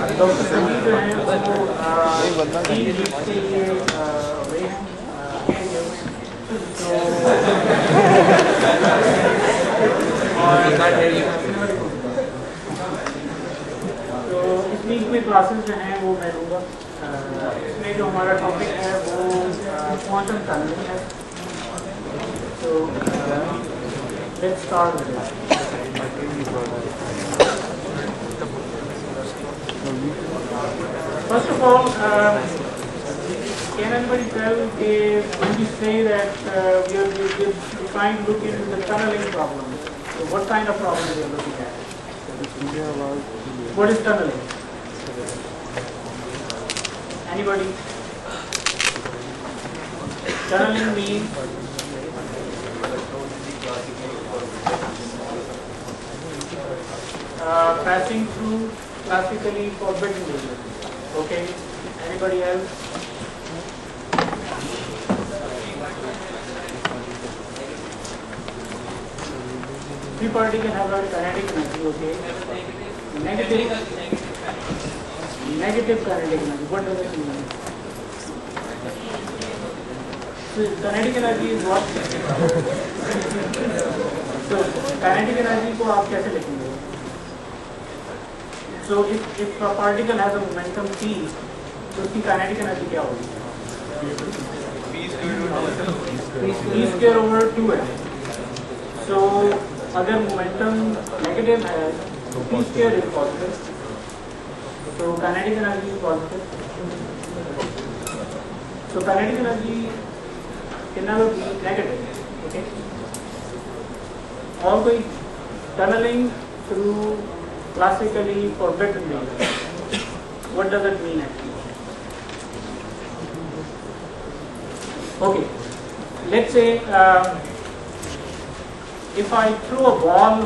Doctor सभी जो है वो तीन वीक के लिए वे हैं तो इस वीक में क्लासेस जो हैं वो मैं लूँगा। इसमें जो हमारा टॉपिक है वो क्वांटम टनलिंग है। तो let's start with it. First of all, can anybody tell when we say that we are trying to look into the tunneling problem? So what kind of problem we are looking at? What is tunneling? Anybody? Tunneling means passing through classically forbidden regions. Okay. Anybody else? Free party can have a kinetic energy. Okay. Negative kinetic energy. What does it mean? So kinetic energy is what? So kinetic energy को आप कैसे लिखेंगे? So if a particle has a momentum p, तो उसकी kinetic energy क्या होगी? p square over 2m. So अगर momentum negative है, तो p square is positive. So kinetic energy is positive. So kinetic energy can never be negative. Okay. और कोई tunneling through classically forbidden region. What does it mean actually? Okay, let's say if I throw a ball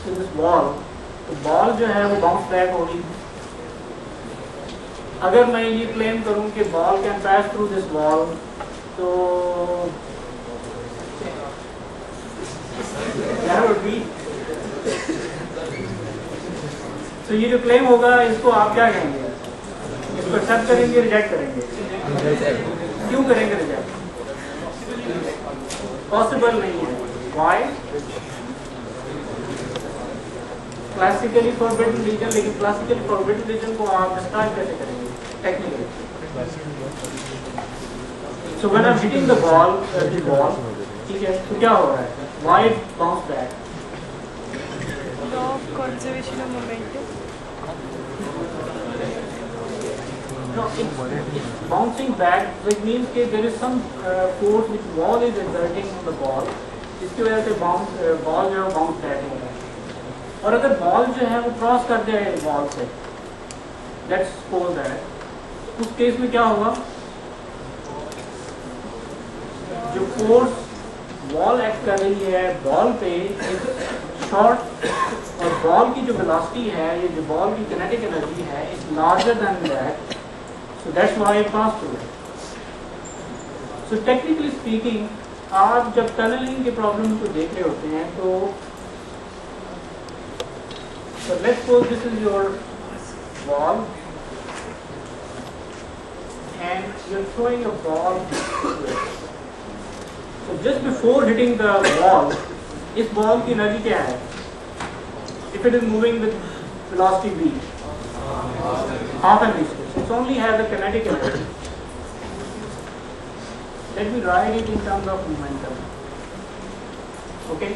to this ball, तो ball जो है वो bounce back होगी. अगर मैं ये claim करूँ कि ball can pass through this wall, तो that would be तो ये जो क्लेम होगा इसको आप क्या कहेंगे? इसको एक्सेप्ट करेंगे, रिजेक्ट करेंगे? क्यों करेंगे रिजेक्ट? पॉसिबल नहीं है। व्हाई? क्लासिकली फॉरबिडन रीजन, लेकिन क्लासिकली फॉरबिडन रीजन को आप डिस्क्राइब कैसे करेंगे technically? So when I am hitting the ball, ठीक है, तो क्या हो रहा है? Why it bounce back? Law of conservation of momentum. No, it's bouncing back, which means that there is some force which ball is exerting on the ball, जिसकी वजह से बॉल जो है बाउंस बैक हो रहा है। और अगर बॉल जो है वो क्रॉस कर दे बॉल से, लेट्स सपोज दैट, उस केस में क्या होगा? जो फोर्स बॉल एक्ट कर रही है बॉल पे शॉर्ट, और बॉल की जो वेलोसिटी है, ये जो बॉल की किनेटिक एनर्जी है, is larger than that, so that's why it pass through it. So technically speaking, आप जब टनलिंग के प्रॉब्लम को देख रहे होते हैं तो let's suppose this is your ball and you are throwing a ball. So just before hitting the ball, इस बॉल की एनर्जी क्या है? If it is moving with velocity v, half m v square, it only has a kinetic energy. Let me write it in terms of momentum. Okay.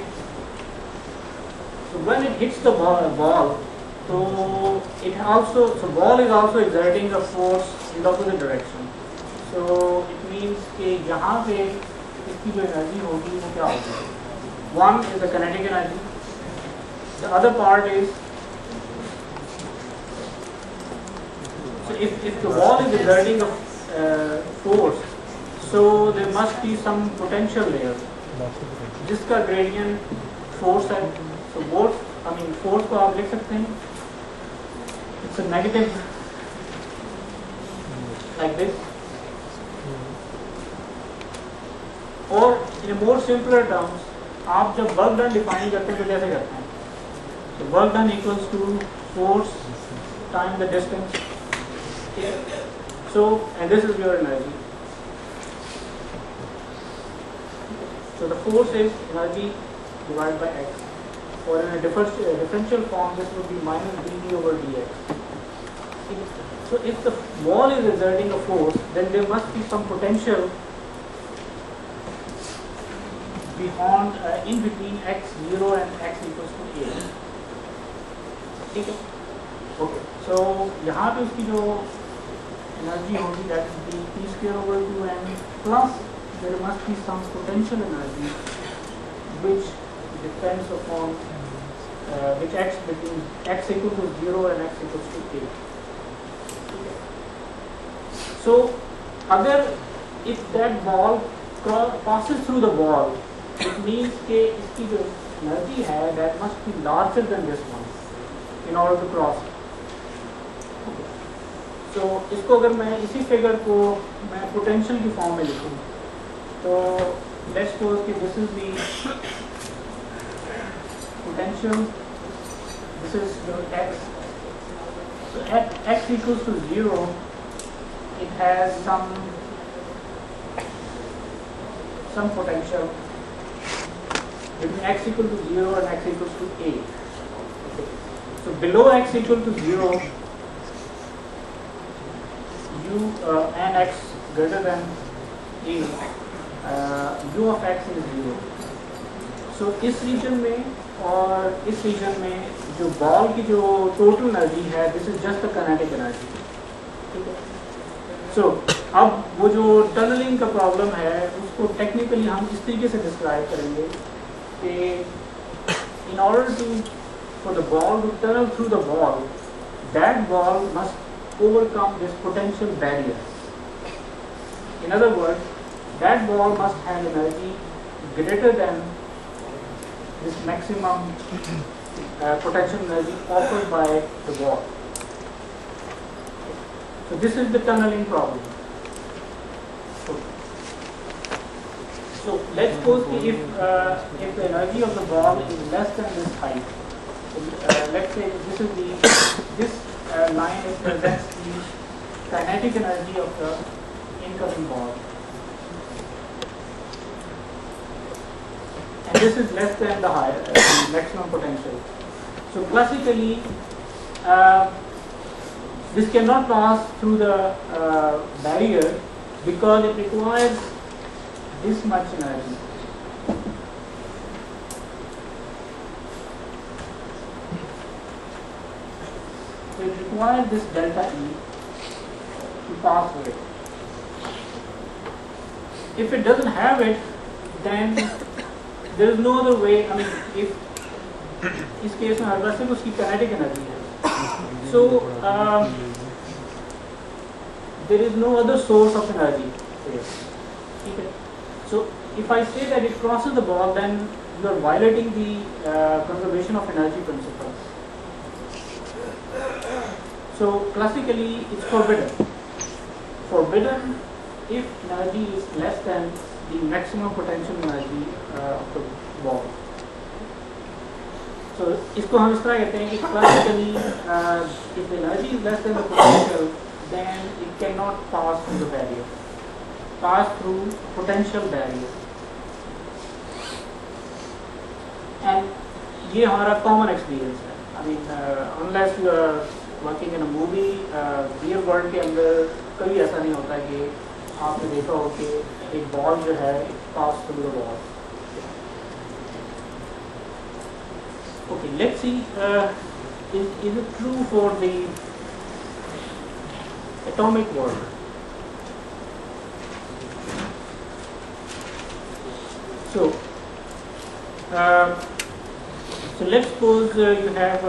So when it hits the ball, so ball is also exerting a force in the opposite direction. So it means कि यहाँ पे इसकी जो energy होगी वो क्या होगी? One is the kinetic energy. The other part is, so if the ball is exerting a force, so there must be some potential there, जिसका gradient force है. So both, force को आप लिख सकते हैं, it's a negative like this. और in a more simpler terms, आप जब वर्क डन डिफाइन करते हैं तो कैसे करते हैं? तो work done equals to force times the distance. Okay. So, and this is your energy. So the force is energy divided by x. Or in a differential form, this would be minus dv over dx. So if the wall is exerting a force, then there must be some potential beyond in between x0 and x equals to a. ठीक है? Okay. So यहाँ पे उसकी जो energy होगी, that would be p square over 2m plus there must be some potential energy which depends upon which x between x equals to 0 and x equals to a. So अगर if that ball passes through the ball, it means कि इसकी जो energy है that must be larger than this one in order to cross. Okay. So इसको अगर मैं इसी figure को मैं पोटेंशियल की फॉर्म में लिखूँ, तो let's suppose कि this is the potential, this is your x. So at x equals to 0, it has some potential between x equal to 0 and x equals to a. Okay. So below x equal to 0, u and x greater than a, u of x is 0. So इस reason में और इस reason में जो ball की जो total energy है, this is just the kinetic energy. ठीक है. सो अब वो जो टनलिंग का प्रॉब्लम है उसको टेक्निकली हम इस तरीके से डिस्क्राइब करेंगे कि in order to for the ball to tunnel through the ball, that ball must overcome this potential barrier. In other words, that ball must have energy greater than this maximum potential energy offered by the ball. So this is the tunneling problem. So let's suppose if the energy of the ball is less than this height, so, let's say this is line represents the kinetic energy of the incoming ball, and this is less than the maximum potential. So classically, this cannot pass through the barrier because it requires this much energy. So it requires this delta E to pass through it. If it doesn't have it, then there is no other way. I mean, if इस case में हमारे पास सिर्फ उसकी kinetic energy है. So there is no other source of energy here. Okay. So if I say that it crosses the ball, then you are violating the conservation of energy principle. So classically, it's forbidden. Forbidden if energy is less than the maximum potential energy of the ball. So इसको हम इस तरह कहते हैं कि classically if the energy is less than the potential, then it cannot pass through the barrier, pass through potential barrier. And ये हमारा common experience है. I mean unless you are working in a movie, real world के अंदर कभी ऐसा नहीं होता कि आपने देखा हो कि एक बॉल जो है pass through the wall. Okay, let's see, is it true for the atomic world? So let's suppose you have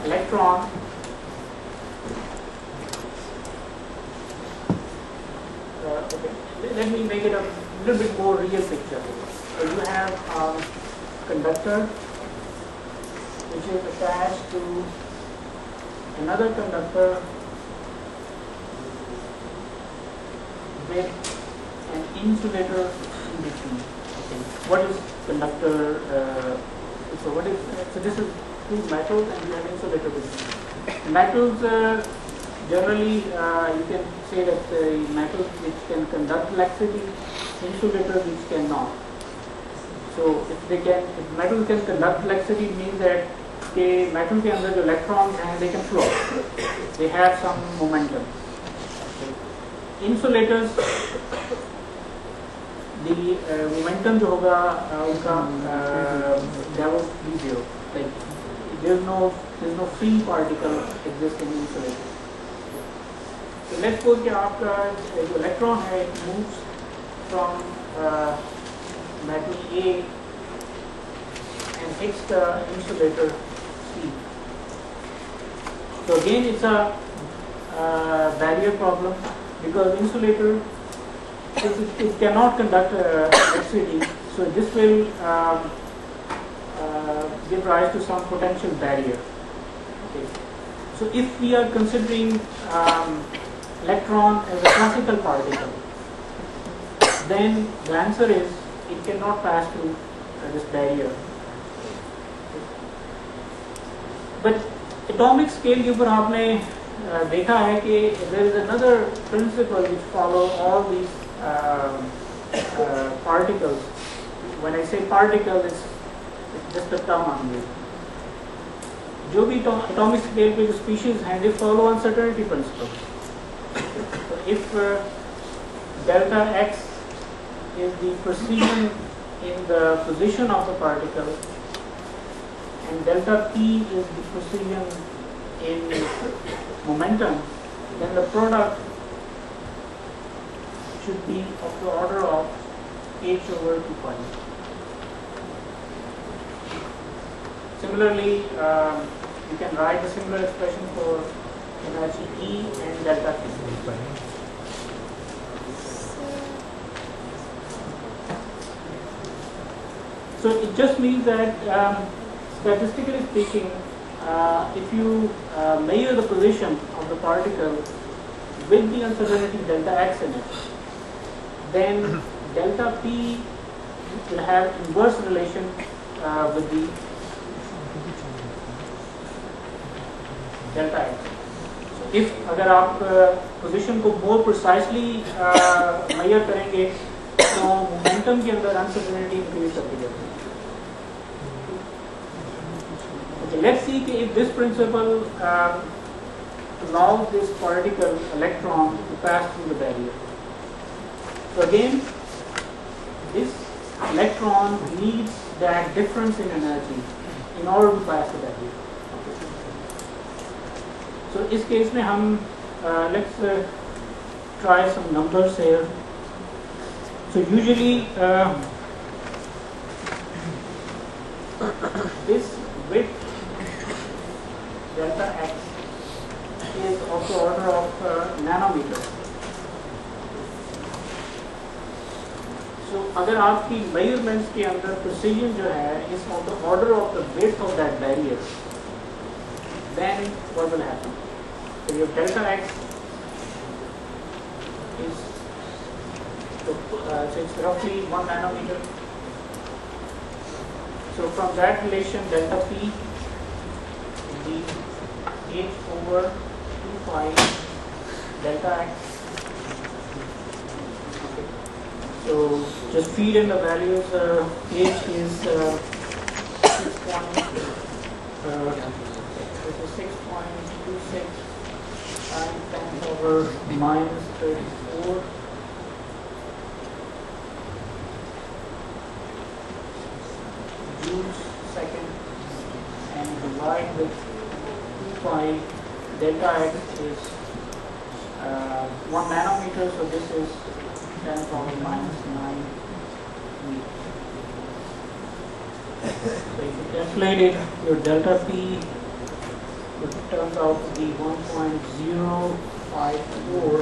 electron okay, let me make it a little bit more real picture. So you have conductor which is attached to another conductor with an insulator in between. Okay. What is conductor? So this is two metals and you have insulator between. Metals generally you can say that metals which can conduct electricity, insulators which cannot. So if metal can conduct electricity, it means that the metal के अंदर जो electrons हैं they can flow, they have some momentum. Insulators the momentum जो होगा उनका that will be zero. Like there's no free particle exist in insulator. So let's suppose कि आपका जो electron है it moves from metal A and hits the insulator C. So again it's a barrier problem because insulator it cannot conduct electricity, so this will give rise to some potential barrier. Okay. So if we are considering electron as a classical particle, then the answer is it cannot pass through this barrier. But atomic scale के ऊपर आपने देखा है कि there is another principle which follow all these particles. When I say particle, it's just a term only. जो भी atomic scale पे जो species हैं, they follow uncertainty principle. So if delta x is the precision in the position of the particle and delta p is the precision in momentum, then the product should be of the order of h over 2 pi. Similarly, you can write a similar expression for energy E and delta T. So it just means that statistically speaking, if you measure the position of the particle with the uncertainty delta x in it, then delta P will have inverse relation with the delta x. So if अगर आप position को more precisely measure करेंगे, तो momentum के अंदर uncertainty increase करती जाती है. Okay, let's see if this principle allows this particle electron to pass through the barrier. So again, this electron needs that difference in energy in order to pass the barrier. So इस case में हम let's try some numbers here. So usually this width delta x is of the order of nanometer. So अगर आपकी measurements के अंदर precision जो है is of the order of the width of that barrier, then what will happen? So your delta x is so it's roughly 1 nanometer. So from that relation, delta p will be h over 2 pi delta x. Okay. So just feed in the values. H is 6.26 times 10 power minus 34. Joules second, and divide with 2 pi delta x is 1 nanometer, so this is 10 power minus 9 meters. So if you calculate it, your delta p turns out to be 1.054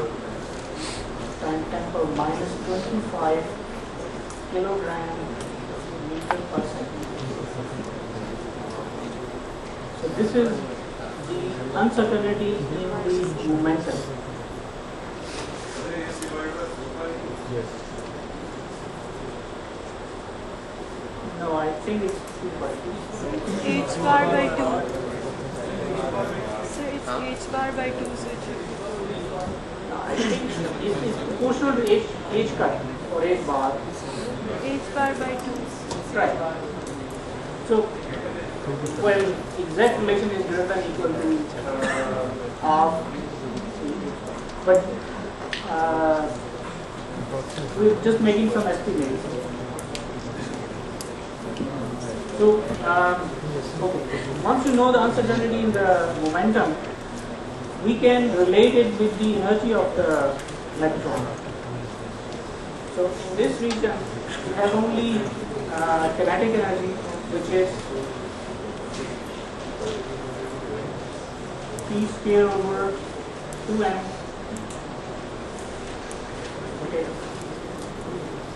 times 10 power minus 25 kilogram meter per second. So this is the uncertainty in the momentum. Yes. No, I think it's 2 by 2. So it's h bar by 2. So it's h bar by 2, so it should be. No, I think it's proportional to h cut or h bar. H bar by 2. Right. So, well, exact relation is greater than equal to half, but we're just making some estimates. So, okay. Once you know the uncertainty in the momentum, we can relate it with the energy of the electron. So, in this region, we have only kinetic energy, which is P square over 2m. Okay.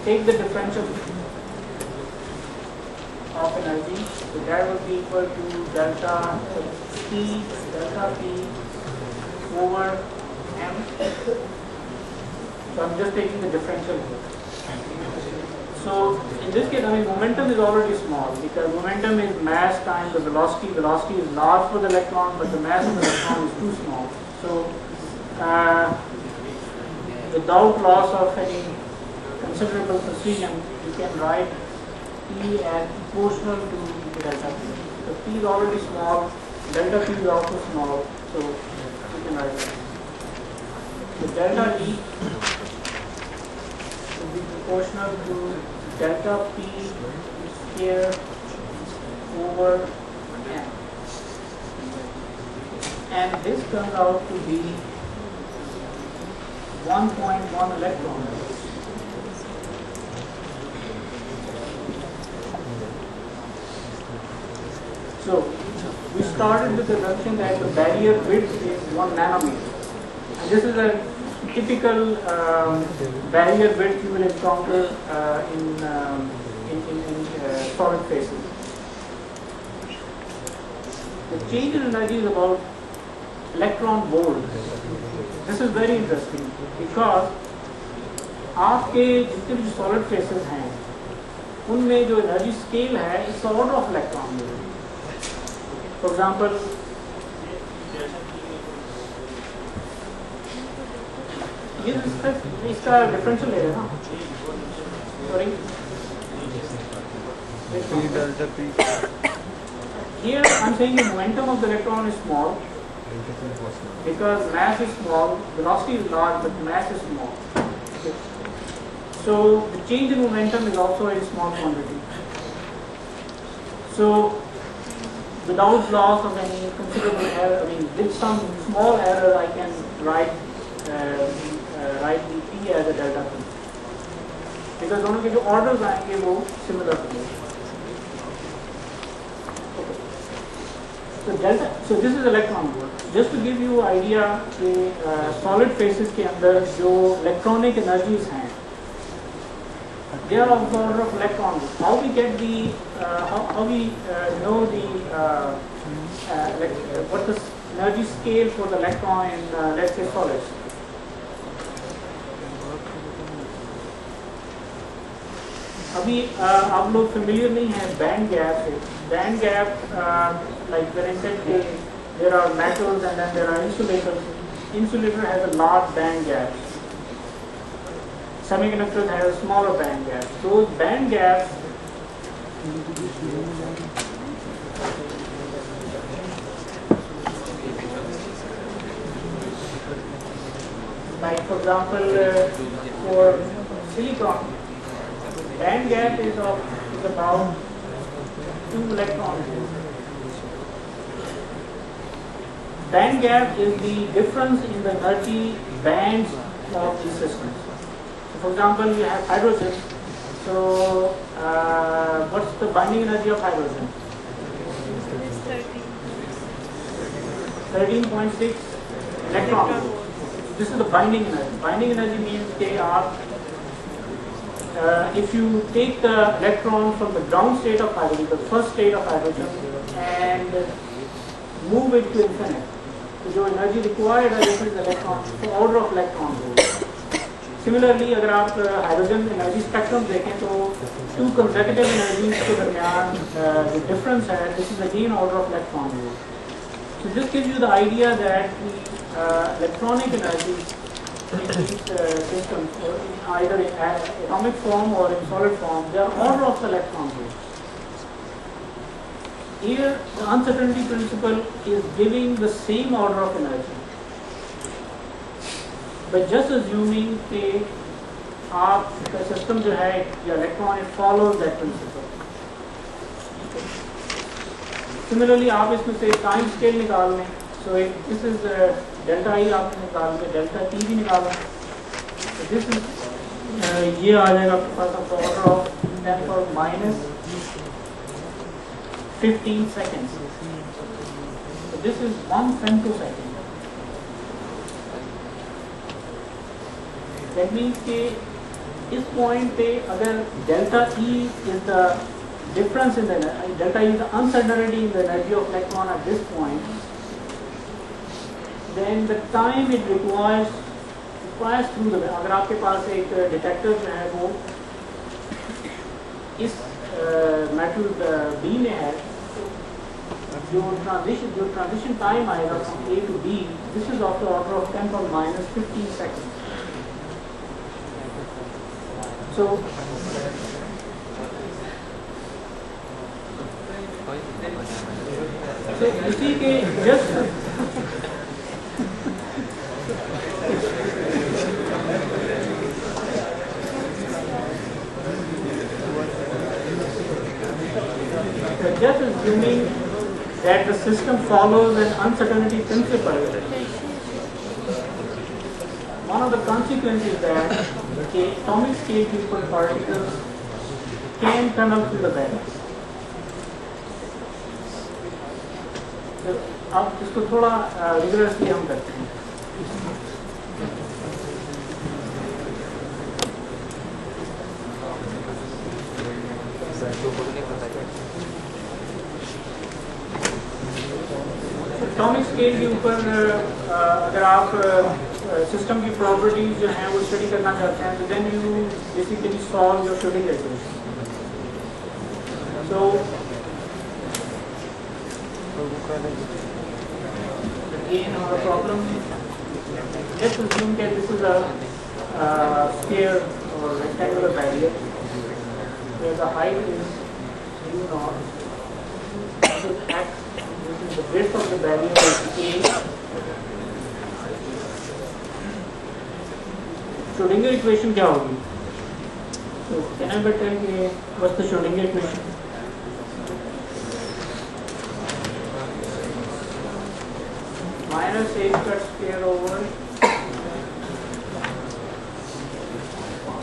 Take the differential of energy, so that would be equal to delta P over m. So I'm just taking the differential here. So in this case, I mean, momentum is already small because momentum is mass times the velocity. Velocity is large for the electron, but the mass of the electron is too small. So without loss of any considerable precision, you can write P as proportional to delta P. So P is already small, delta P is also small, so you can write that. So delta E will be proportional to delta P square over m. And this turns out to be 1.1 electron. So we started with the assumption that the barrier width is 1 nanometer. And this is a typical barrier width you will encounter in solid phases. The change in energy is about electron volt. This is very interesting because आपके जितने भी solid phases हैं उनमें जो energy scale है it's order of electron volt. For example, ये इसका differential ले रहे हैं ना? Sorry. Here I'm saying the momentum of the electron is small because mass is small, velocity is large, but mass is small. Okay. So the change in momentum is also a small quantity. So without loss of any considerable error, I mean with some small error, I can write the P as a delta P. Because दोनों के जो orders आएंगे वो similar होंगे. So this is electron volt. Just to give you idea कि solid phases के अंदर जो electronic energies हैं, they are of the order of electron volt. How we get the how we know the what the energy scale for the electron in let's say solids. अभी आप लोग familiar नहीं हैं band gap से. Band gap, like when I said there are metals and then there are insulators. Insulator has a large band gap. Semiconductors have a smaller band gap. Those band gaps like for example for silicon, band gap is about 2 electrons. Band gap is the difference in the energy bands of the systems. So for example, you have hydrogen. So what's the binding energy of hydrogen? It's 13.6 electron volts. This is the binding energy. Binding energy means Kr. If you take the electron from the ground state of hydrogen, the first state of hydrogen, and move it to infinite, so the energy required is electron, the order of electron volt. Similarly अगर आप hydrogen energy spectrum देखें तो to consecutive energies के दरमियान जो difference है, this is again order of electron. So this gives you the idea that the electronic energy in these systems, or in either in atomic form or in solid form, they are order of the electron groups. Here, the uncertainty principle is giving the same order of energy, but just assuming that आपका system जो है या electron, it follows that principle. Similarly, आप इसमें से time scale निकाल लें, so this is delta E आपने निकाल लिया, डेल्टा टी भी निकालना है, तो दिस इज ये आ जाएगा आपके पास आपका ऑर्डर ऑफ 10 पर minus 15 seconds, so this is 1 femtosecond. That means कि इस पॉइंट पे अगर delta E is the difference in the delta is the uncertainty in the energy of electron at this point, then the time it requires through the, अगर आपके पास एक detector जो है वो इस मेटल बी में है, जो ट्रांजिशन टाइम आएगा from A to B, this is of the order of 10 power minus 15 seconds. So you see कि just assuming that the system follows an uncertainty principle, one of the consequences is that atomic scale people particles can turn up to the balance. अब इसको थोड़ा rigorously हम करते हैं। Atomic scale के ऊपर अगर आप सिस्टम की प्रॉपर्टीज जो हैं वो स्टडी करना चाहते हैं, तो then you basically solve your Schrodinger equation. So again our problem, let's assume that this is a sphere or rectangular barrier where the height is u naught, this is x, this is the width of the barrier is a. Schrodinger equation क्या होगी? So can I better what's the Schrodinger equation? Minus a cut square over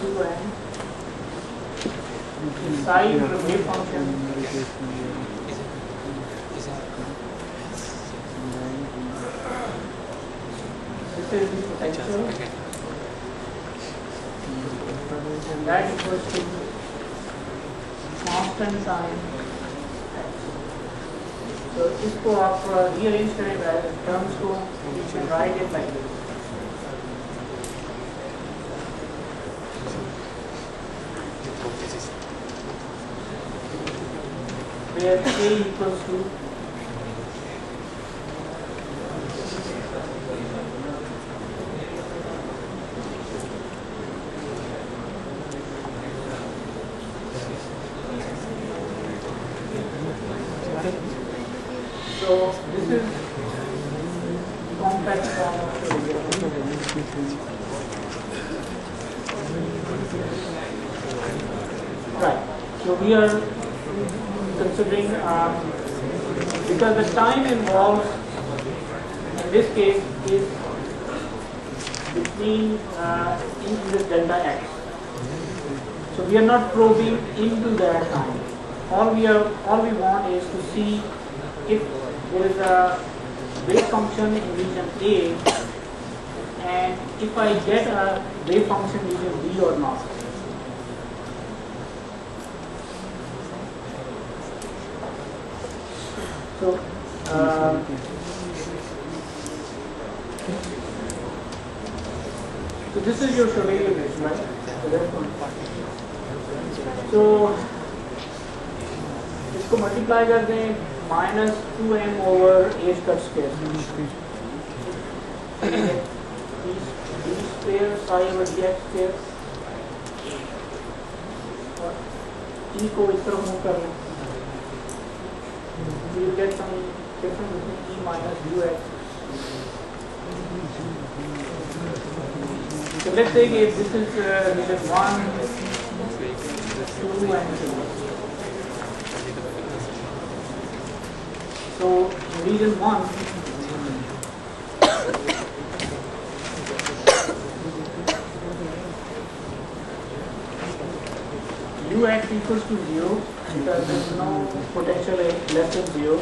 2n inside the wave function this is the potential and that equals to constant time. तो इसको आप rearrange करें terms को, you can write it like this, where a equals to so this is compact form of right. So we are considering because the time involved in this case is between in this delta x. So we are not probing into that time. All we want is to see if there is a wave function in region A and if I get a wave function in region B or not. So So this is your Schrodinger equation, right? So that's one. So इसको multiply कर दें -2m over h cut square. d square psi over dx square. और e को इस तरफ move कर लें. You will get some difference between e minus ux. So let's say if this is region 1, 2 and 3. So region 1, ux equals to 0 because there is no potential less than 0.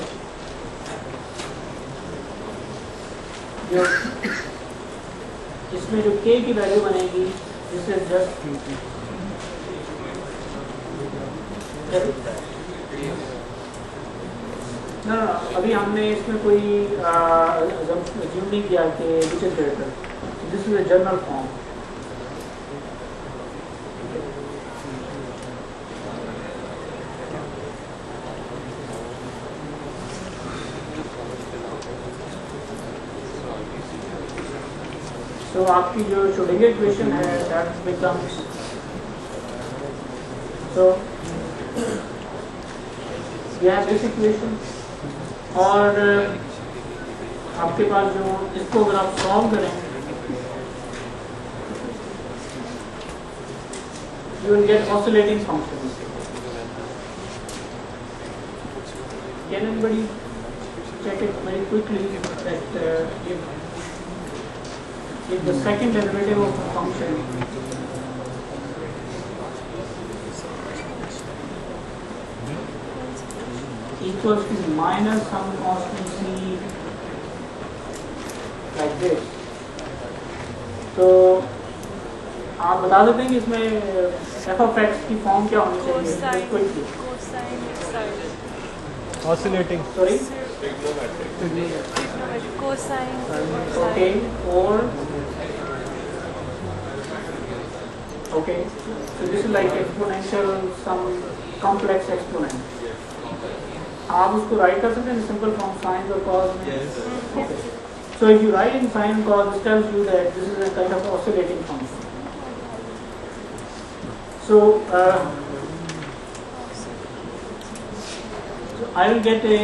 इसमें जो k की value बनेगी this is just ना अभी हमने इसमें कोई assume नहीं किया कि which is greater. This is a general form. तो आपकी जो Schrodinger इक्वेशन है that becomes so you have this equation और आपके पास जो इसको अगर आप सॉल्व करें you will get oscillating functions. Can anybody check it very quickly that if the second derivative of a function equals to minus some constant c like this, तो आप बता देते हैं कि इसमें f of x की form क्या होनी चाहिए? cosine Oscillating. Sorry? trigonometric cosine Okay, or okay, so this is like exponential, some complex exponent. आप उसको write कर सकते हैं simple form sine or cos में. Okay. So if you write in sine and cos, this tells you that this is a kind of oscillating function. So I will get the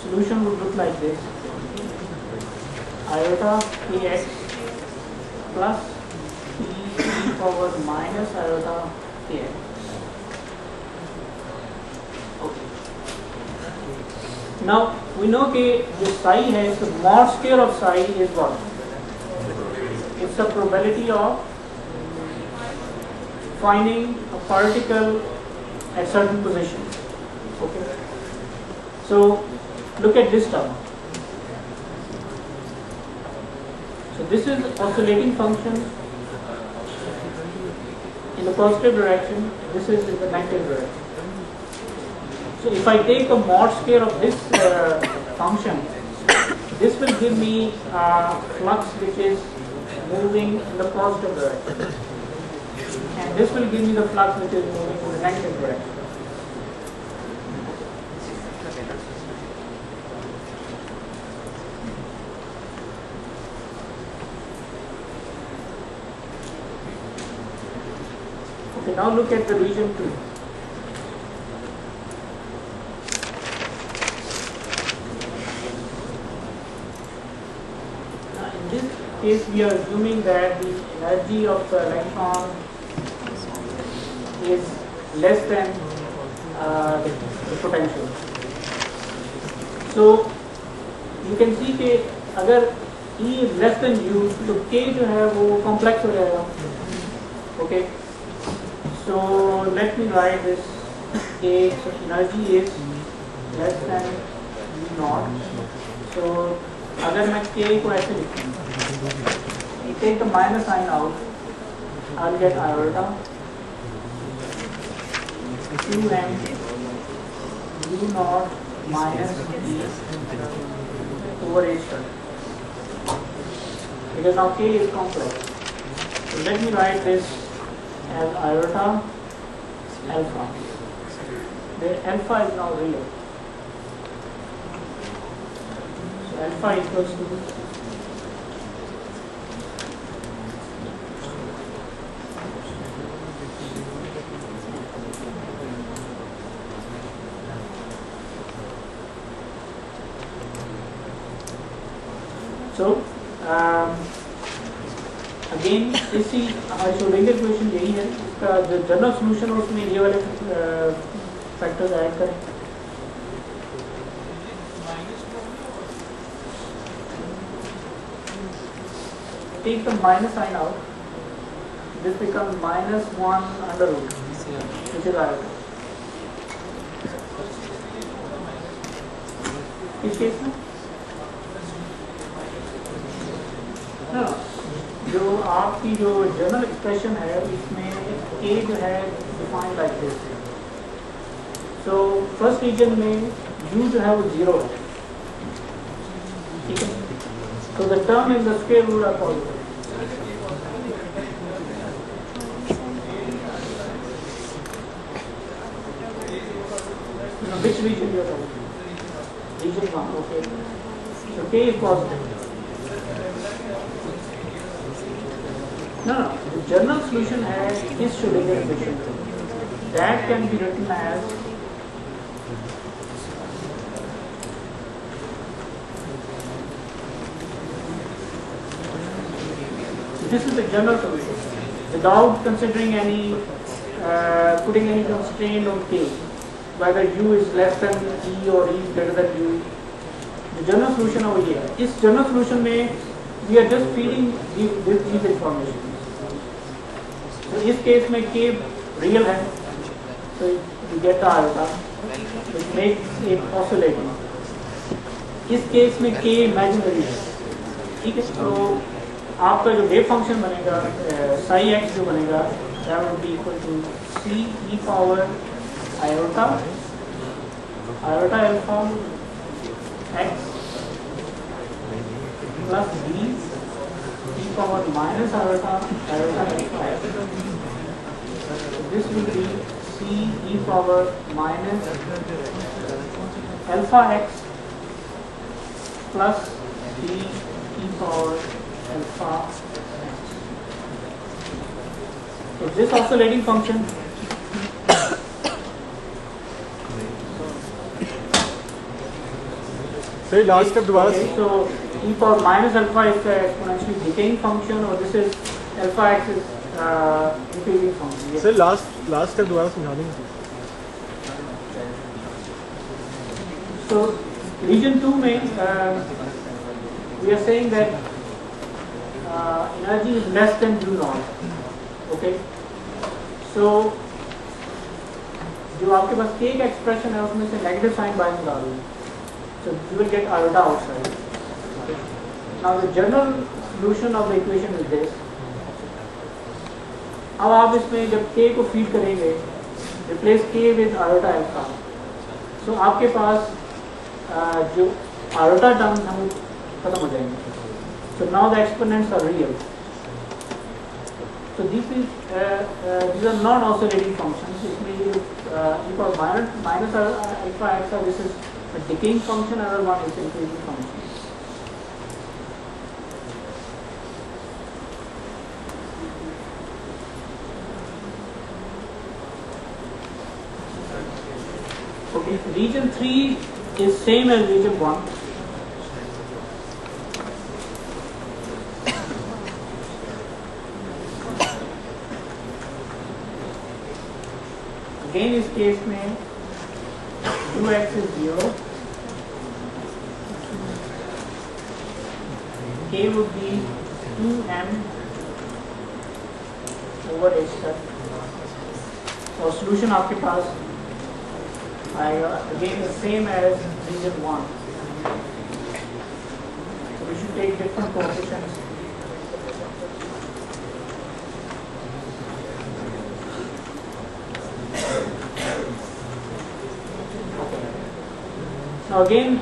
solution would look like this: iota px plus e power minus iota px. Okay. Now we know that the psi has the mod square of psi is what? It's the probability of finding a particle at certain position. Okay. So look at this term. So this is oscillating function in the positive direction. This is in the negative direction. So if I take a mod square of this function, this will give me flux which is moving in the positive direction, and this will give me the flux which is moving in the negative direction. Okay, now look at the region 2. Now in this case we are assuming that the energy of the electron is less than the potential. So you can see कि अगर E is less than U तो K जो है वो complex हो जाएगा. Okay. So let me write this. A so energy is less than U naught. So अगर मैं K को ऐसे लिखूँ, take the minus sign out, I'll get iota 2m U naught minus E over H. because now K is complex. So let me write this as iota alpha. The alpha is now real. So alpha equals to so again इसी Schrodinger equation यही है, इसका जो general solution है उसमें ये वाले factors add करें. Take the minus sign out. This becomes minus 1 under root, which is iota. इस केस में ना जो आपकी जो जनरल एक्सप्रेशन है इसमें a जो है define like this. So first region में u जो है वो 0 है, ठीक है. So the term in the square root are positive. Which region you are talking? Region 1, okay. So K is positive. No, the general solution has this Schrodinger equation. That can be written as this is the general solution without considering any putting any constraint on K, whether u is less than e or e is greater than u. The general solution over here. इस general solution में we are just feeding these information. So इस case में K real है, so you get the iota, which makes it oscillating. इस case में K imaginary है, ठीक है. तो आपका जो वेव फंक्शन बनेगा साई एक्स जो बनेगा that will be equal to c e power iota alpha x plus b e power minus iota alpha x. This will be c e power minus alpha x plus b e power alpha x. So this oscillating function Say last step was okay, so e power minus alpha is the exponentially decaying function, or this is alpha x is increasing function. Yes. Say last step was समझाने में. So region 2 में we are saying that energy is less than u naught. Okay. So जो आपके पास k का expression है उसमें से negative sign बाहर निकाल लो. So you will get iota outside. Okay. Now the general solution of the equation is this. अब आप इसमें जब k को फीड करेंगे, replace k with iota alpha. So आपके पास जो iota terms हम खत्म हो जाएंगे. So now the exponents are real. So these are non-oscillating functions. इसमें e power minus alpha x, this is a decaying function, other one is increasing function. Okay, region 3 is same as region 1. Again इस case में 2x is 0, k would be 2m over h तक, और solution आपके पास आएगा again the same as region 1. So we should take different coefficients. Now again,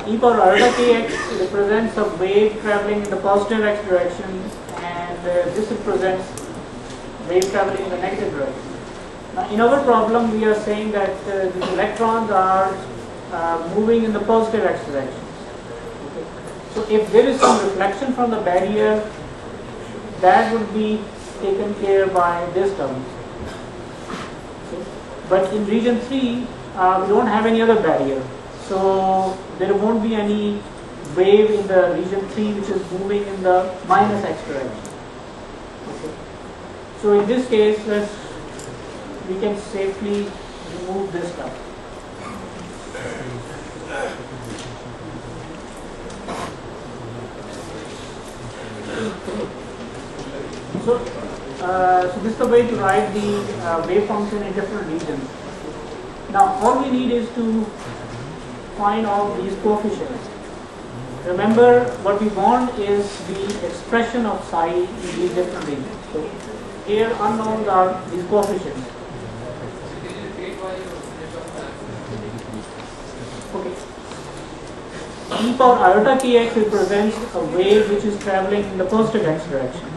e power iota kx represents a wave traveling in the positive x direction, and this represents wave traveling in the negative direction. Now, in our problem, we are saying that these electrons are moving in the positive x direction. Okay. So, if there is some reflection from the barrier, that would be taken care by this term. Okay. But in region 3, we don't have any other barrier. So, there won't be any wave in the region 3 which is moving in the minus x direction. Okay. So, in this case, we can safely remove this term. So this is the way to write the wave function in different regions. Now, all we need is to find all these coefficients. Remember, what we want is the expression of psi in these different regions. So, here unknowns are these coefficients. Okay. E power iota kx represents a wave which is traveling in the positive x direction.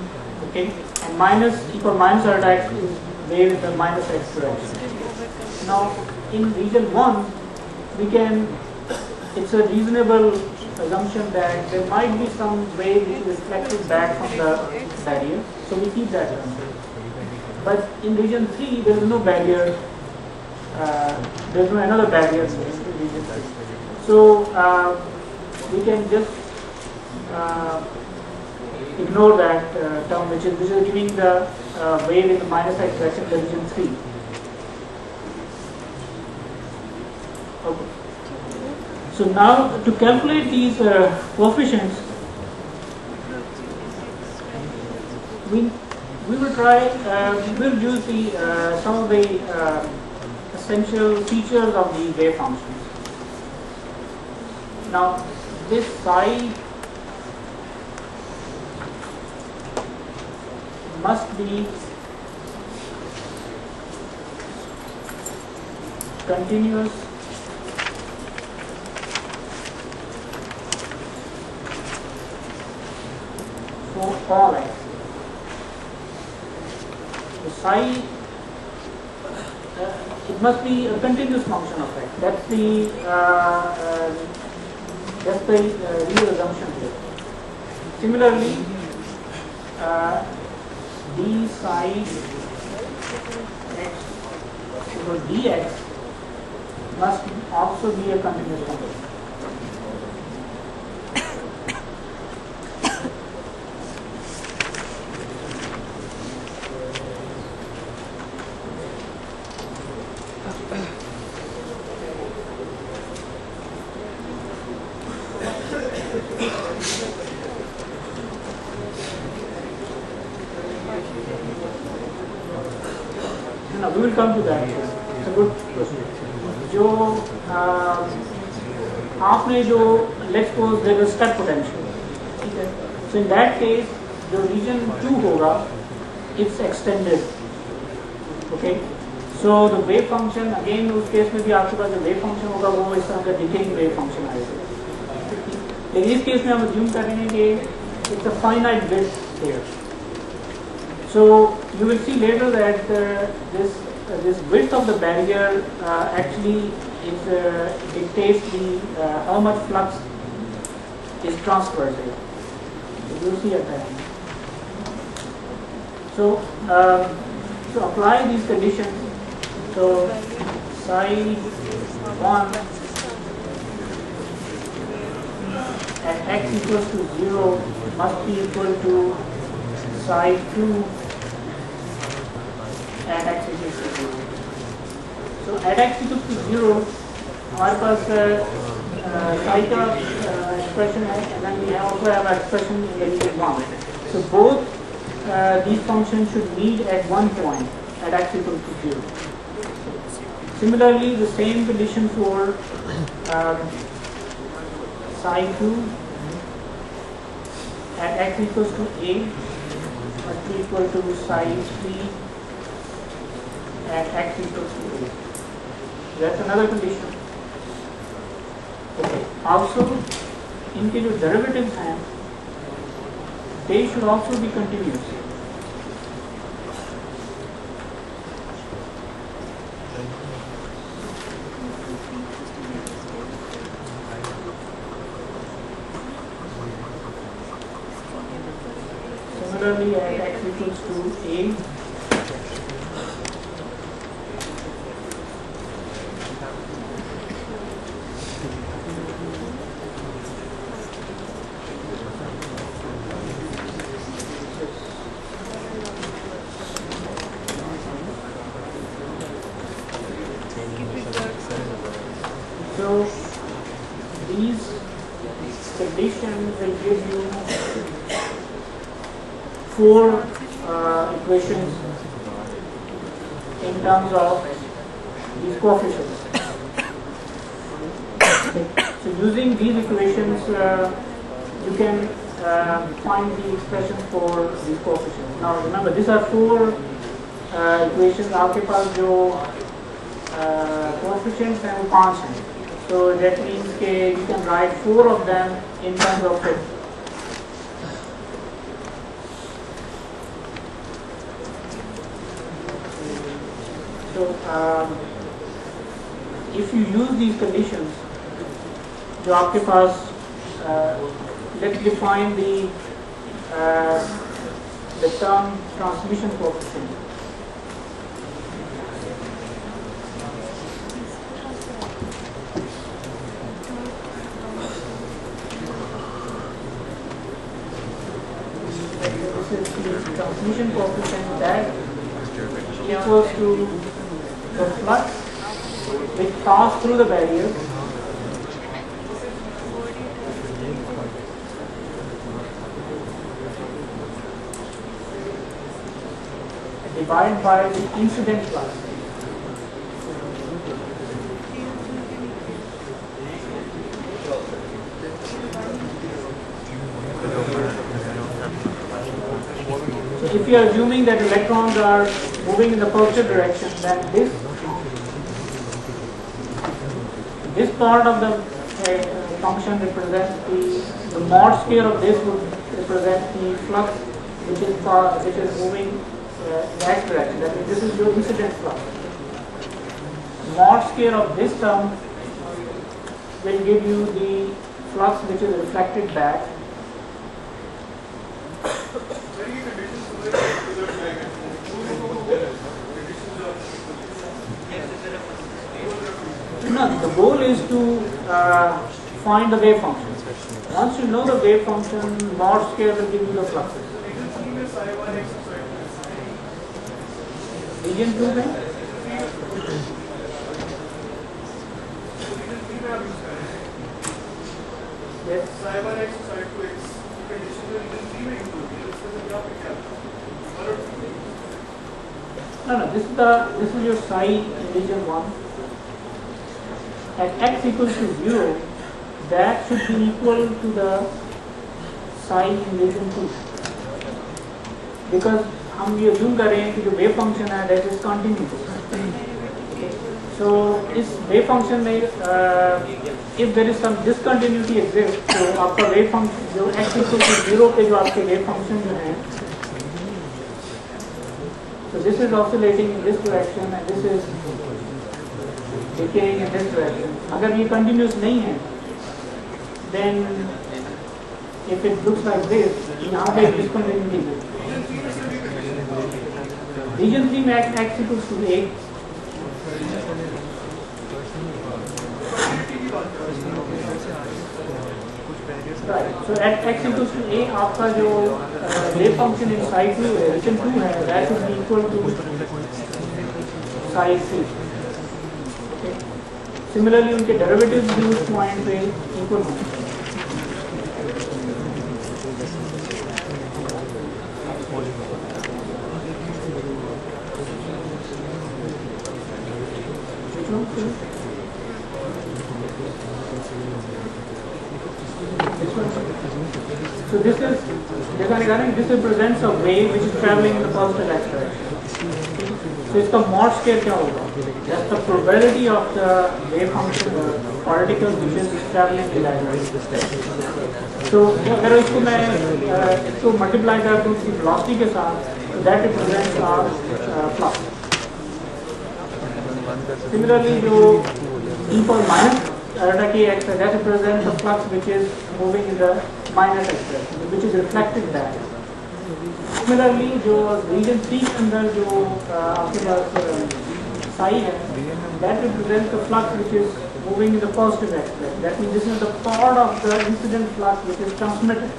Okay, and minus e power minus iota x is wave in the minus x direction. Now, in region 1, we can, it's a reasonable assumption that there might be some wave which is reflected back from the barrier, so we keep that assumption. But in region 3, there is no barrier, there is no another barrier in region 3. So, we can just ignore that term which is giving the wave in the minus x direction in the region 3. Okay. So now to calculate these coefficients, we will try, we will use the some of the essential features of the wave functions. Now, this psi must be continuous for all x. The psi, it must be a continuous function of x. That's the real assumption here. Similarly, d psi x over dx must also be a continuous function. We will come to that. It's a good question. जो आपने जो let's suppose there is step potential, ठीक है? So in that case, जो region 2 होगा, it's extended. Okay. So the wave function again उस case में भी आपके पास जो wave function होगा वो इस तरह का decaying wave function आएगा. लेकिन इस केस में हम assume कर रहे हैं कि it's a finite width here. So you will see later that this width of the barrier actually dictates the how much flux is transferred there. So you will see at that. So to apply these conditions, so psi 1 at x equals to 0 must be equal to psi 2 at x equals to 0. So at x equals to 0, हमारे पास psi का expression है, and then we also have an expression in the region 1. So both these functions should meet at one point at x equals to 0. Similarly, the same condition for psi 2 at x equals to a must be equal to psi 3 at x equals to a. That's another condition. Okay. also इनके जो derivatives हैं they should also be continuous. Similarly, at x equals to a, so these conditions will give you four equations in terms of these coefficients. So using these equations, you can find the expression for these coefficients. Now remember, these are four equations. आपके पास जो coefficients हैं वो 5 हैं. So that means that you can write 4 of them in terms of it. So if you use these conditions, जो आपके पास let's define the term transmission coefficient. Transmission coefficient that equals to the flux which pass through the barrier divided by the incident flux. If you are assuming that electrons are moving in the positive direction, then this part of the function represents the mod square of this would represent the flux which is moving in that direction. That means this is your incident flux. Mod square of this term will give you the flux which is reflected back. No, the goal is to find the wave function. Once you know the wave function, mod square will give you the fluxes. Region 2 में yes. No, this is your psi in region 1. At x equals to 0, that should be equal to the psi in region 2. Because हम ये assume कर रहे हैं कि जो wave function है that is continuous. So इस wave function में if there is some discontinuity exists, तो आपका wave function जो x equals to 0 पे जो आपके wave function जो है, so this is oscillating in this direction and this is decaying in this direction. अगर ये continuous नहीं है, then if it looks like this, यहाँ पे discontinuity है. Region 3 में x equals to 8. Right. So at x equals to a, आपका जो wave function in psi 2 है, region 2 है, that should be equal to psi c. Okay. Similarly, उनके derivatives भी उस point पे equal होंगे. So this represents a wave which is traveling in the positive x direction. तो इसका मॉड स्केयर क्या होगा? That's the probability of the wave function particle which is traveling in that direction. So अगर इसको मैं इसको multiply कर दूँ इसकी वेलोसिटी के साथ, तो that represents our flux. Similarly, जो e power minus kx that represents the flux which is moving in the minus x direction, which is reflected back. Similarly, जो रीजन 3 के अंदर जो आपके पास psi है, that represents the flux which is moving in the positive x direction. That means this is the part of the incident flux which is transmitted.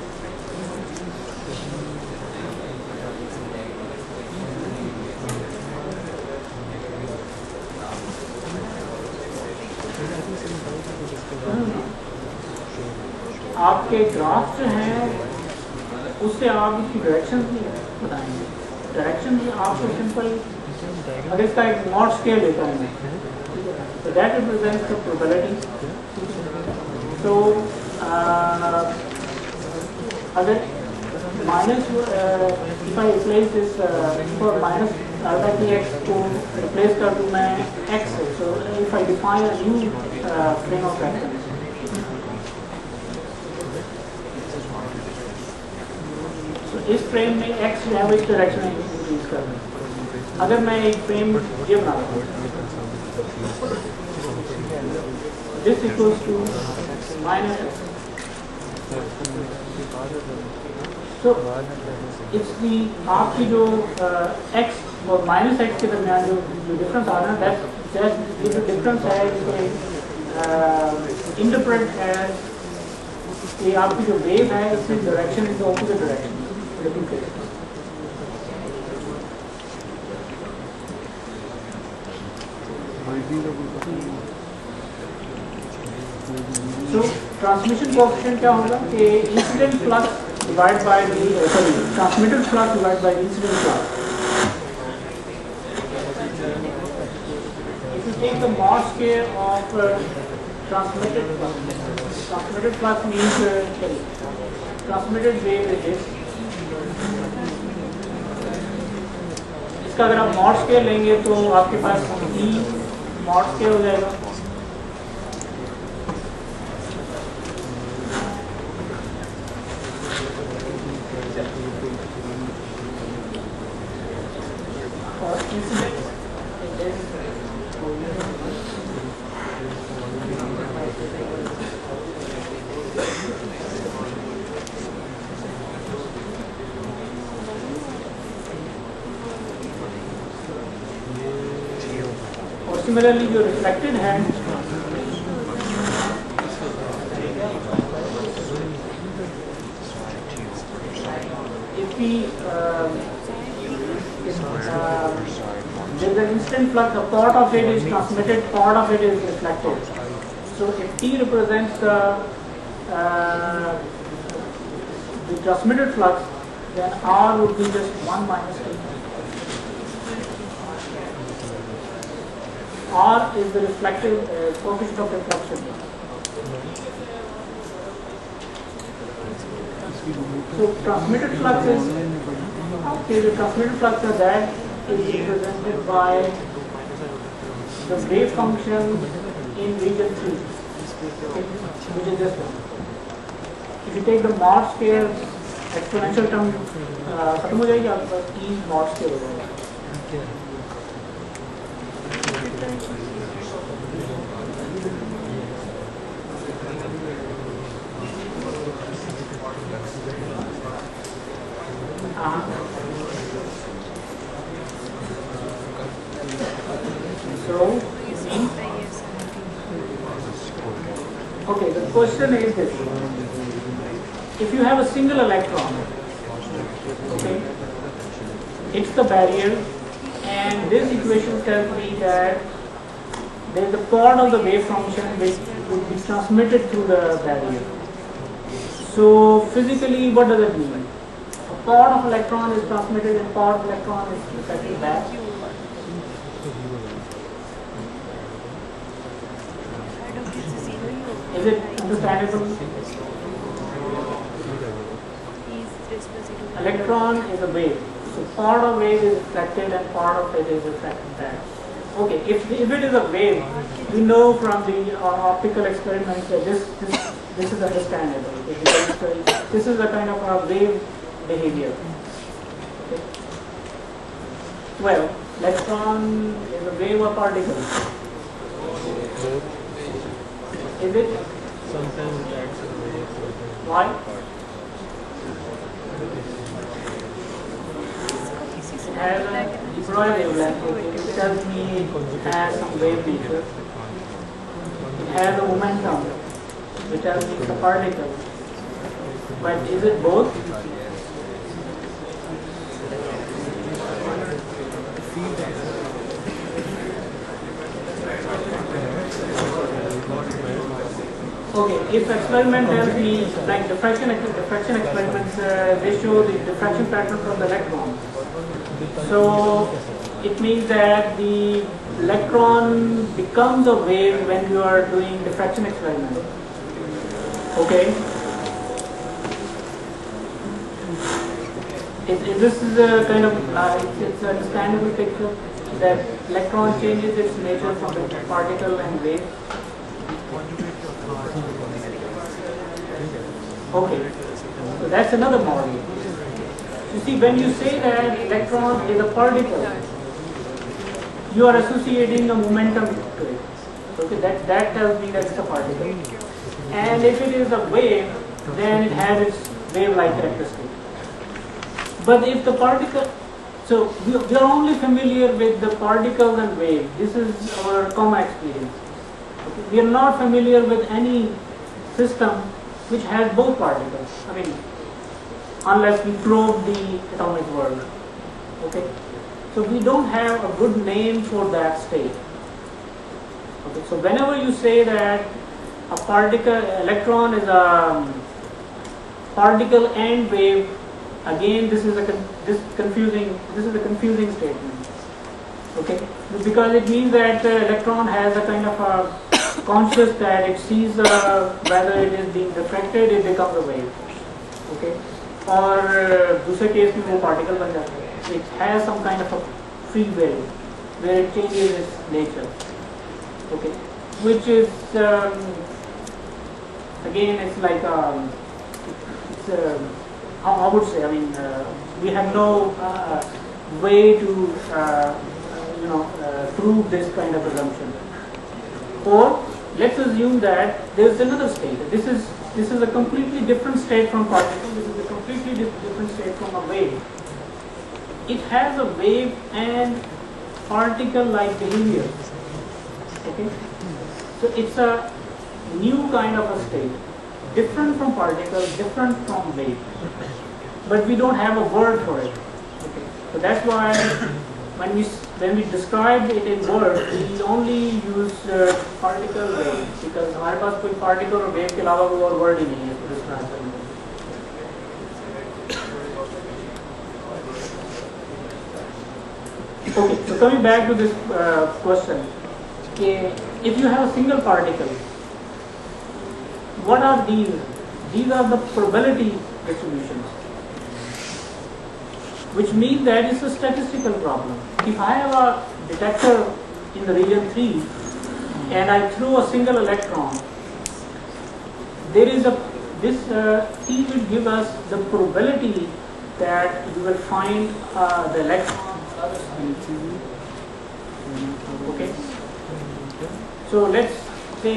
आपके graph जो हैं उससे आप इसकी डायरेक्शन भी बताएंगे. डायरेक्शन भी आपको सिंपल, अगर इसका एक मॉड स्केल लेता हूँ मैं, तो दैट रिप्रेजेंट्स द प्रोबेबिलिटी. तो अगर minus if I replace this for minus alpha की एक्स को रिप्लेस कर दूँ मैं एक्स से, so if I define a new frame of reference, इस फ्रेम में x जो है वो इस डायरेक्शन में इंक्रीज कर रहा है. अगर मैं एक फ्रेम ये बना रहा हूँ, this equals to minus x, तो इसकी आपकी जो x और माइनस एक्स के दरमियान जो डिफरेंस आ रहा है, दैट ये जो डिफरेंस है इसको इंटरप्रेट है कि आपकी जो वेव है इसकी direction is opposite direction. So transmission coefficient क्या होगा कि incident flux divided by the transmitted flux divided by incident flux. If you take the mod square of transmitted flux means transmitted wave is this. इसका अगर आप mod square लेंगे तो आपके पास ई mod square हो जाएगा. और सिमिलरली जो रिफ्लेक्टेड है, if we there's an instant flux, a part of it is transmitted, part of it is reflected. So if T represents the transmitted flux, then R would be just 1 minus T. R is the reflective coefficient of reflection. So transmitted flux is, okay, the transmitted flux is that is represented by the wave function in region 3, which is this one. If you take the mod scale exponential term खत्म हो जाएगी, आपके पास E mod scale हो जाएगा. So, okay, the question is this: if you have a single electron, okay, it's the barrier, and this equation tells me that there is a part of the wave function which would be transmitted through the barrier. So physically, what does it mean? A part of electron is transmitted and part of electron is reflected back. Is it understandable? Electron is a wave. So part of wave is reflected and part of it is reflected back. Okay, if it is a wave, we know from the optical experiments that this is understandable. Okay, because this is a kind of a wave behavior. Okay. Well, electron is a wave or particle. Is it? Sometimes it acts as a wave. Why? It has a Broglie wavelength, which tells me it has some wave nature. It has a momentum, which tells me it's a particle. But is it both? Okay, if experiment tells me, like diffraction experiments, they show the diffraction pattern from the electron. So it means that the electron becomes a wave when you are doing diffraction experiment. Okay. This is a kind of it's an understandable picture that electron changes its nature from the particle and wave. Okay, so that's another model. You see, when you say that electron is a particle, you are associating a momentum to it. Okay, that tells me that it's a particle. And if it is a wave, then it has its wave-like characteristic. But if the particle, so we are only familiar with the particles and wave. This is our common experience. Okay? We are not familiar with any system which has both particles. I mean, unless we probe the atomic world. Okay, so we don't have a good name for that state. Okay, so whenever you say that a particle, electron is a particle and wave, again this is a confusing statement. Okay, because it means that the electron has a kind of a conscious that it sees whether it is being refracted, it becomes a wave. Okay, और दूसरे case में वो particle बन जाता है. It has some kind of a free will where it changes its nature. Okay, which is again it's like it's I would say, I mean, we have no way to prove this kind of assumption. Or let's assume that there is another state. This is a completely different state from particle. This is a completely different state from a wave. It has a wave and particle-like behavior. Okay, so it's a new kind of a state, different from particle, different from wave. But we don't have a word for it. Okay, so that's why when we describe it in words, we only use particle wave because हमारे पास कोई particle और wave के अलावा कोई और word ही नहीं है to describe them. Okay, so coming back to this question, if you have a single particle, what are these? These are the probability distributions, which means that it's a statistical problem. If I have a detector in the region 3 and I throw a single electron, there is this T will give us the probability that you will find the electron. Okay, so let's say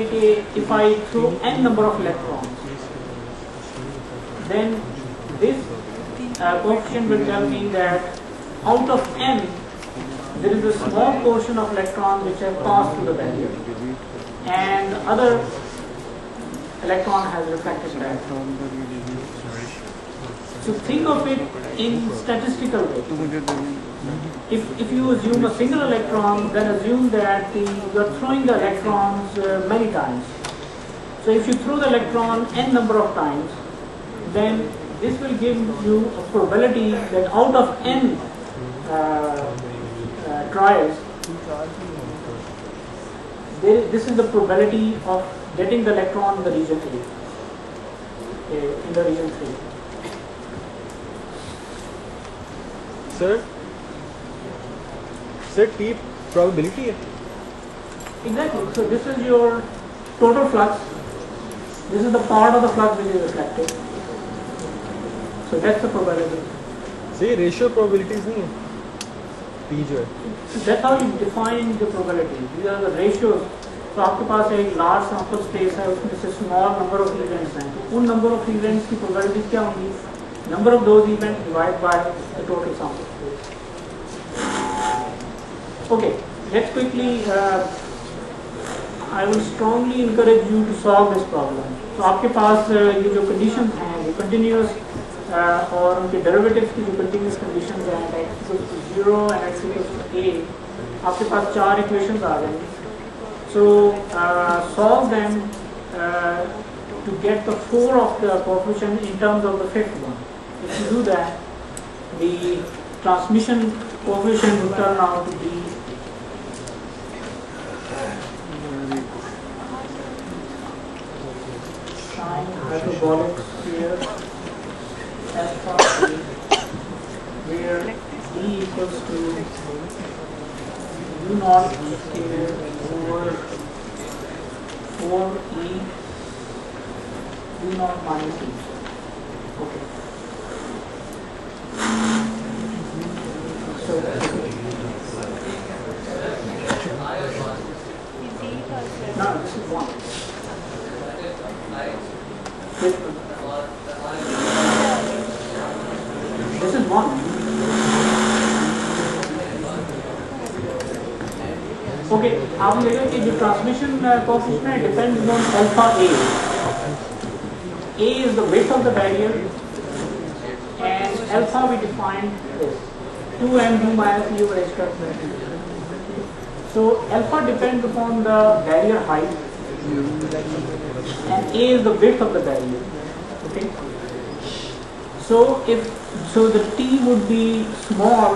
if I throw n number of electrons, then this coefficient will tell me that out of n there is a small portion of electrons which have passed through the barrier and other electron has reflected back. So think of it in statistical way. If you assume a single electron, then assume that you are throwing the electrons many times. So if you throw the electron n number of times, then this will give you a probability that out of n trials, this is the probability of getting the electron in the region A, in the region 3. Sir, T probability है. Exactly. So this is your total flux. This is the part of the flux which is reflected. So that's the probability. See, ratio probabilities नहीं है. P जो है. So that's how you define the probability. These are the ratios. तो आपके पास एक large sample space है, उसमें से small number of events हैं. तो उन number of events की probability क्या होंगी? Number of those events divided by the total sample space. Okay, let's quickly. I will strongly encourage you to solve this problem. तो आपके पास ये जो conditions हैं, वो continuous और उनके derivatives की जो continuous conditions हैं, x equals to 0 and x equals to a, आपके पास 4 equations आ गए. So solve them to get the 4 of the coefficient in terms of the fifth one. If you do that, the transmission coefficient will turn out to be sine hyperbolic sphere alpha a, where d equals to u naught square over 4e u naught minus e. Okay. So no, this is 1. This is 1. Okay, आप देखो कि जो transmission coefficient है depends on alpha a. A is the width of the barrier, and alpha we defined this 2mv minus e over h square. So alpha depends upon the barrier height, and a is the width of the barrier. Okay. So the t would be small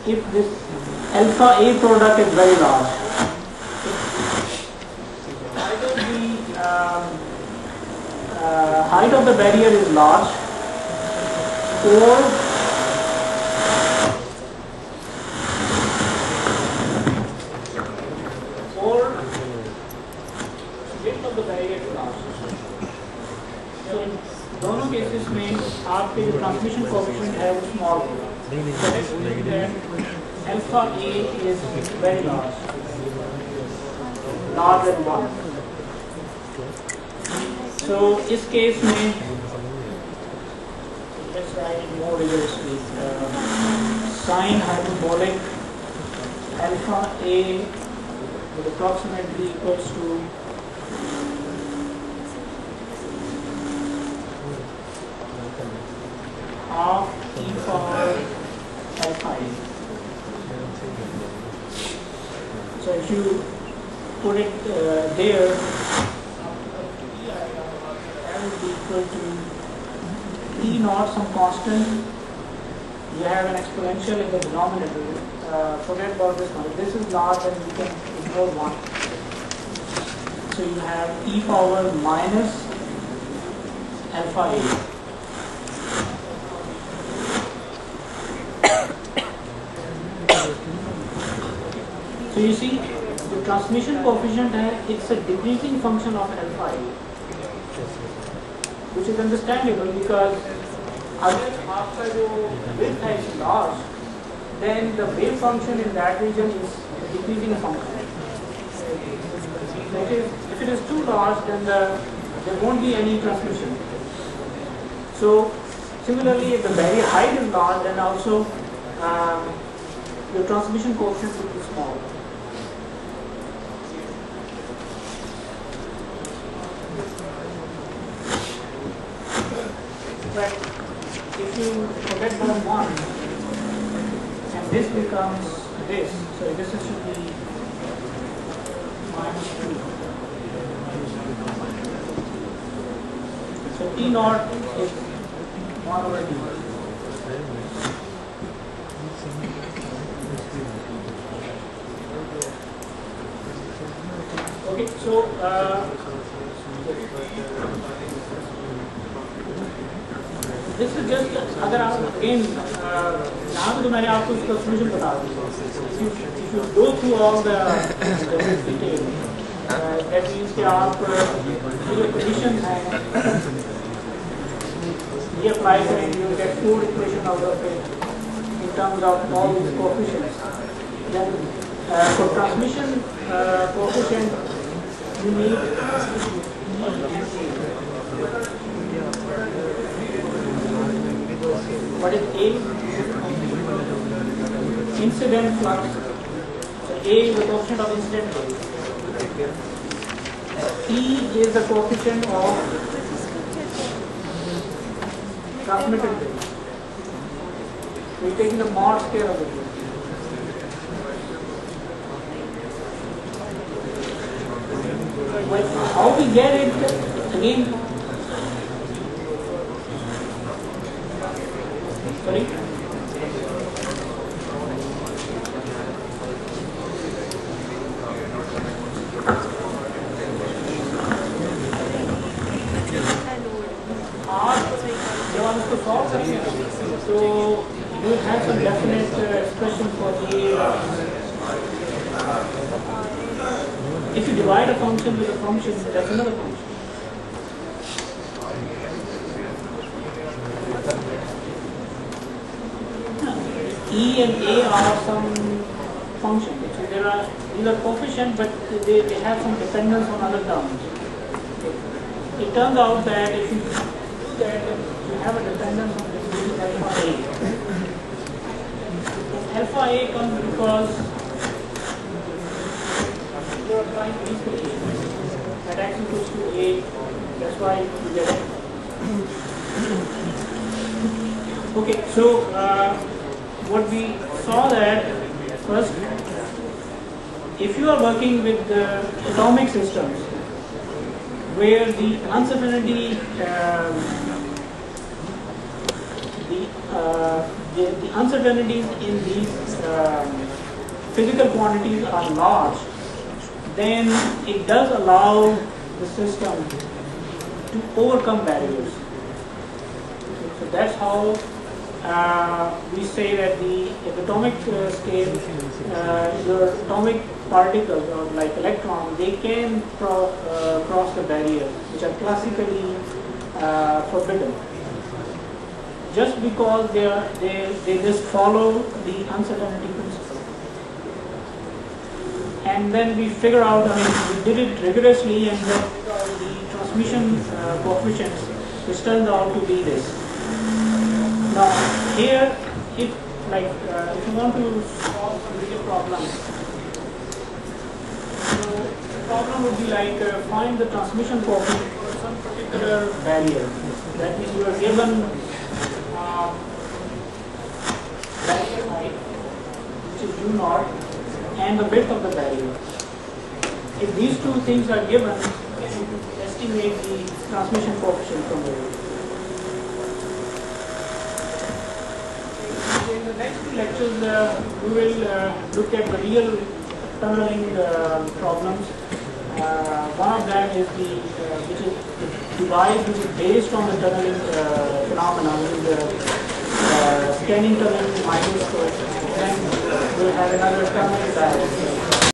if this alpha a product is very large. Either the height of the barrier is large, or width of the barrier is large. So in दोनों cases में आपके जो transmission coefficient है वो small होगा. Alpha A is very large, larger than 1. So इस case में let's write it more rigorously. Sine hyperbolic alpha A would approximately equals to half e power alpha A. So if you put it there, that would be equal to t naught, some constant. You have an exponential in the denominator. Forget about this one. If this is large, then you can ignore 1. So you have e power minus alpha a. So you see, the transmission coefficient है, it's a decreasing function of alpha a, which is understandable because अगर आपका जो width है is large, then the wave function in that region is a decreasing function. If it is too large, then there won't be any transmission. So similarly, if the barrier height is large, then also your transmission coefficient will be small. But if you forget about 1, and this becomes this, so this should be minus 2. So T naught is 1 over D. Okay, so this is just अगर आप again यहाँ तो मैंने आपको इसका solution बता दिया. If you go through all the detail, that means कि आप जो conditions हैं ये apply करेंगे, you get 4 equation out of it in terms of all these coefficients. Then for transmission coefficient you need what is A? Incident flux. So A is the coefficient of incident wave. E is the coefficient of transmitted wave. We're taking the mod scale of the wave. Well, how we get it again? Sorry? जब हम इसको solve करेंगे तो you have some definite expression for the if you divide a function with a function, that's another function. E and A are some functions. So there are these are coefficient, but they have some dependence on other terms. It turns out that if you do that, you have a dependence on this alpha A. Alpha A comes because you are applying these conditions at x equals to A. That's why you get it. Okay, so what we saw that first, if you are working with atomic systems where the uncertainty, the uncertainties in these physical quantities are large, then it does allow the system to overcome barriers. So that's how we say that the atomic scale, your atomic particles or like electrons, they can cross the barrier, which are classically forbidden. Just because they just follow the uncertainty principle. And then we figure out, I mean, we did it rigorously and then the transmission coefficients, which turns out to be this. Now here, if you want to solve a rigid problem, so the problem would be like find the transmission coefficient for some particular barrier. That means you are given barrier height, which is u naught, and the width of the barrier. If these two things are given, you can estimate the transmission coefficient from there. In the next two lectures, we will look at the real tunneling problems. One of them is the device which is based on the tunneling phenomenon, the scanning tunneling microscope. Then we'll have another tunneling diagram.